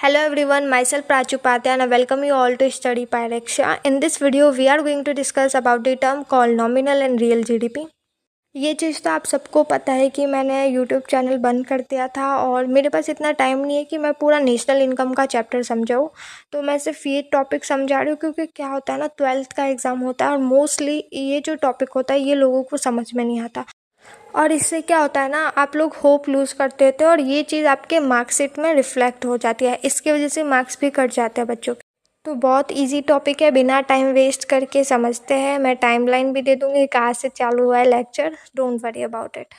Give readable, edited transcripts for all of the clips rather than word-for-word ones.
Hello everyone, myself Prachu Patya and I welcome you all to Study Pyrexa. In this video, we are going to discuss about the term called nominal and real GDP. ये चीज़ तो आप सबको पता है कि मैंने YouTube channel बंद कर दिया था और मेरे पास इतना टाइम नहीं है कि मैं पूरा नेशनल इनकम का चैप्टर समझाऊँ। तो मैं सिर्फ ये टॉपिक समझा रही हूँ क्योंकि क्या होता है ना, 12th का एग्ज़ाम होता है और मोस्टली ये जो टॉपिक होता है ये लोगों को समझ में नहीं आता और इससे क्या होता है ना, आप लोग होप लूज़ कर देते हो और ये चीज़ आपके मार्कशीट में रिफ्लेक्ट हो जाती है। इसकी वजह से मार्क्स भी कट जाते हैं बच्चों के। तो बहुत इजी टॉपिक है, बिना टाइम वेस्ट करके समझते हैं। मैं टाइमलाइन भी दे दूँगी कहाँ से चालू हुआ है lecture, don't worry about it.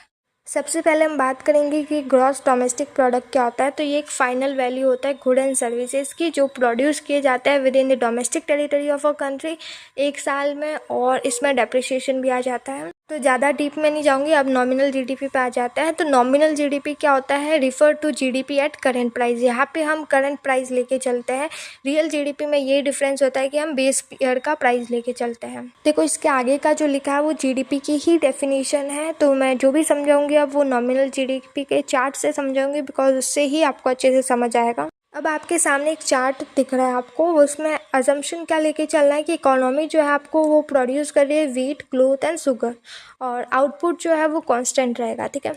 सबसे पहले हम बात करेंगे कि ग्रॉस डोमेस्टिक प्रोडक्ट क्या होता है। तो ये एक फाइनल वैल्यू होता है गुड एंड सर्विसेज की जो प्रोड्यूस किए जाते हैं with in the domestic territory of a country एक साल में, और इसमें डेप्रिसिएशन भी आ जाता है। तो ज़्यादा डीप में नहीं जाऊंगी, अब नॉमिनल जीडीपी पे आ जाता है। तो नॉमिनल जीडीपी क्या होता है, refer to GDP at current price. यहाँ पे हम करंट प्राइस लेके चलते हैं। रियल जीडीपी में ये डिफरेंस होता है कि हम बेस ईयर का प्राइस लेके चलते हैं। देखो इसके आगे का जो लिखा है वो जीडीपी की ही डेफिनेशन है। तो मैं जो भी समझाऊंगी अब वो नॉमिनल जीडीपी के चार्ट से समझाऊंगी, बिकॉज उससे ही आपको अच्छे से समझ आएगा। अब आपके सामने एक चार्ट दिख रहा है आपको, उसमें अजम्पशन क्या लेके चलना है कि इकोनॉमी जो है आपको वो प्रोड्यूस कर रही है व्हीट, क्लोथ एंड शुगर, और आउटपुट जो है वो कांस्टेंट रहेगा। ठीक है,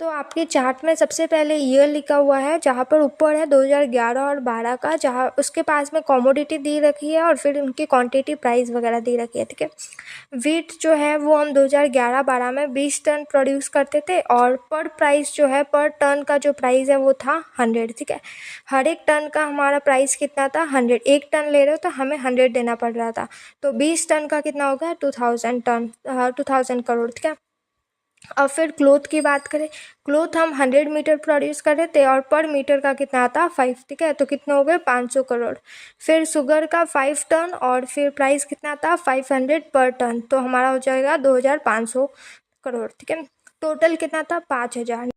तो आपके चार्ट में सबसे पहले ईयर लिखा हुआ है, जहाँ पर ऊपर है 2011 और 12 का, जहाँ उसके पास में कमोडिटी दी रखी है और फिर उनकी क्वांटिटी प्राइस वगैरह दी रखी है। ठीक है, वीट जो है वो हम 2011-12 में 20 टन प्रोड्यूस करते थे और पर प्राइस जो है, पर टन का जो प्राइस है वो था 100। ठीक है, हर एक टन का हमारा प्राइस कितना था, 100। एक टन ले रहे हो तो हमें 100 देना पड़ रहा था। तो 20 टन का कितना होगा, 2000 करोड़। ठीक है, और फिर क्लोथ की बात करें, क्लोथ हम 100 मीटर प्रोड्यूस कर रहे थे और पर मीटर का कितना आता 5। ठीक है, तो कितना हो गए 500 करोड़। फिर शुगर का 5 टन और फिर प्राइस कितना था 500 पर टन, तो हमारा हो जाएगा 2500 करोड़। ठीक है, टोटल कितना था 5000।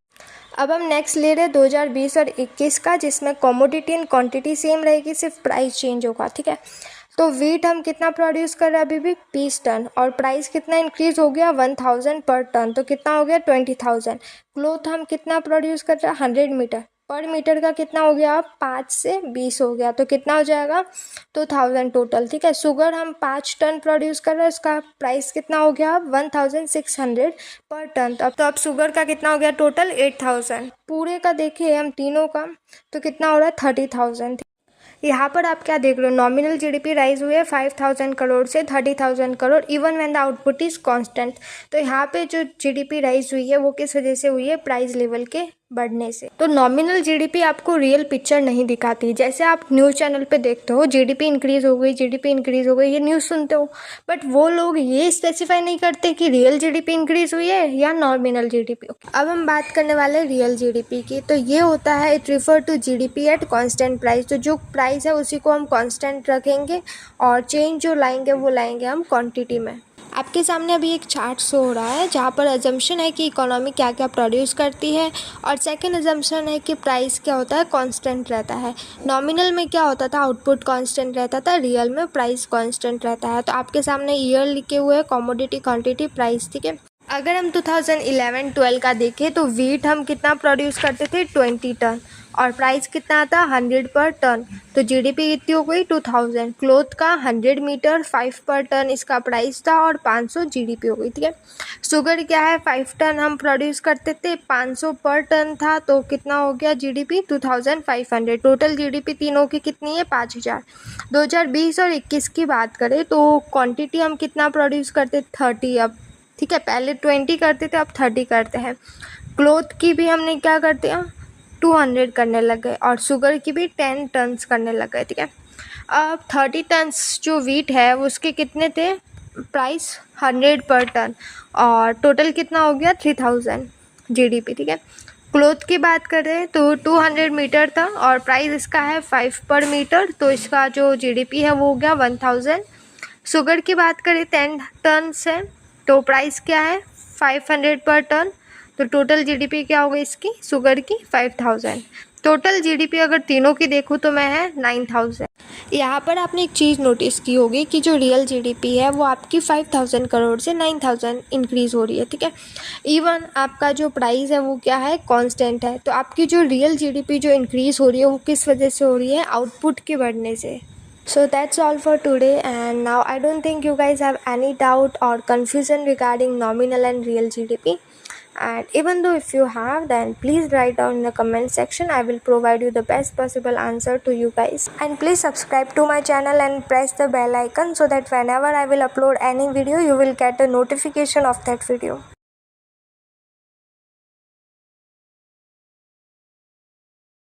अब हम नेक्स्ट ले रहे हैं 2020 और 21 का, जिसमें कमोडिटी एंड क्वांटिटी सेम रहेगी, सिर्फ प्राइस चेंज होगा। ठीक है, तो वीट हम कितना प्रोड्यूस कर रहे हैं अभी भी 20 टन और प्राइस कितना इंक्रीज हो गया 1000 पर टन, तो कितना हो गया 20,000। क्लोथ हम कितना प्रोड्यूस कर रहे हैं 100 मीटर, पर मीटर का कितना हो गया 5 से 20 हो गया, तो कितना हो जाएगा 2000 टोटल। ठीक है, शुगर हम 5 टन प्रोड्यूस कर रहे हैं, उसका प्राइस कितना हो गया 1600 पर टन। तो अब शुगर का कितना हो गया टोटल 8000। पूरे का देखिए हम तीनों का, तो कितना हो रहा है 30,000। यहाँ पर आप क्या देख रहे हो, नॉमिनल जीडीपी राइज हुई है 5000 करोड़ से 30,000 crore even when the output is constant. तो यहाँ पे जो जीडीपी राइज हुई है वो किस वजह से हुई है, प्राइस लेवल के बढ़ने से। तो नॉमिनल जीडीपी आपको रियल पिक्चर नहीं दिखाती। जैसे आप न्यूज़ चैनल पे देखते हो जीडीपी इंक्रीज हो गई, जीडीपी इंक्रीज हो गई, ये न्यूज़ सुनते हो, बट वो लोग ये स्पेसिफाई नहीं करते कि रियल जीडीपी इंक्रीज हुई है या नॉमिनल जीडीपी। अब हम बात करने वाले हैं रियल जीडीपी की। तो ये होता है, it refer to GDP at constant price. तो जो प्राइस है उसी को हम कांस्टेंट रखेंगे और चेंज जो लाएंगे वो लाएंगे हम क्वांटिटी में। आपके सामने अभी एक चार्ट शो हो रहा है जहाँ पर अजम्पशन है कि इकोनॉमी क्या क्या प्रोड्यूस करती है, और सेकंड अजम्पशन है कि प्राइस क्या होता है, कांस्टेंट रहता है। नॉमिनल में क्या होता था, आउटपुट कांस्टेंट रहता था, रियल में प्राइस कांस्टेंट रहता है। तो आपके सामने ईयर लिखे हुए हैं, कमोडिटी, क्वांटिटी, प्राइस। ठीक है, अगर हम 2011-12 का देखें तो वीट हम कितना प्रोड्यूस करते थे 20 टन और प्राइस कितना आता 100 पर टन, तो जीडीपी कितनी हो गई 2000। क्लोथ का 100 मीटर 5 पर टन इसका प्राइस था और 500 जीडीपी हो गई। ठीक है, शुगर क्या है 5 टन हम प्रोड्यूस करते थे, 500 पर टन था, तो कितना हो गया जीडीपी 2500। टोटल जीडीपी तीनों की कितनी है 5000। 2020 और 21 की बात करें तो क्वांटिटी हम कितना प्रोड्यूस करते 30 अब। ठीक है, पहले 20 करते थे अब 30 करते हैं। क्लोथ की भी हमने क्या करते हैं 200 करने लग गए और शुगर की भी 10 टन्स करने लग गए। ठीक है, अब 30 टन्स जो वीट है उसके कितने थे, प्राइस 100 पर टन और टोटल कितना हो गया 3000 जीडीपी। ठीक है, क्लोथ की बात करें तो 200 मीटर था और प्राइस इसका है 5 पर मीटर, तो इसका जो जीडीपी है वो हो गया 1000। शुगर की बात करें 10 टन है, तो प्राइस क्या है 500 पर टन, तो टोटल जीडीपी क्या होगी इसकी, शुगर की 5000। टोटल जीडीपी अगर तीनों की देखूँ तो मैं है 9000। यहाँ पर आपने एक चीज़ नोटिस की होगी कि जो रियल जीडीपी है वो आपकी 5000 करोड़ से 9000 इंक्रीज़ हो रही है, ठीक है। इवन आपका जो प्राइस है वो क्या है, कांस्टेंट है। तो आपकी जो रियल जीडीपी जो इंक्रीज़ हो रही है वो किस वजह से हो रही है, आउटपुट के बढ़ने से। So that's all for today, and now I don't think you guys have any doubt or confusion regarding nominal and real GDP. And even though if you have, then please write down in the comment section. I will provide you the best possible answer to you guys. And please subscribe to my channel and press the bell icon so that whenever I will upload any video, you will get a notification of that video.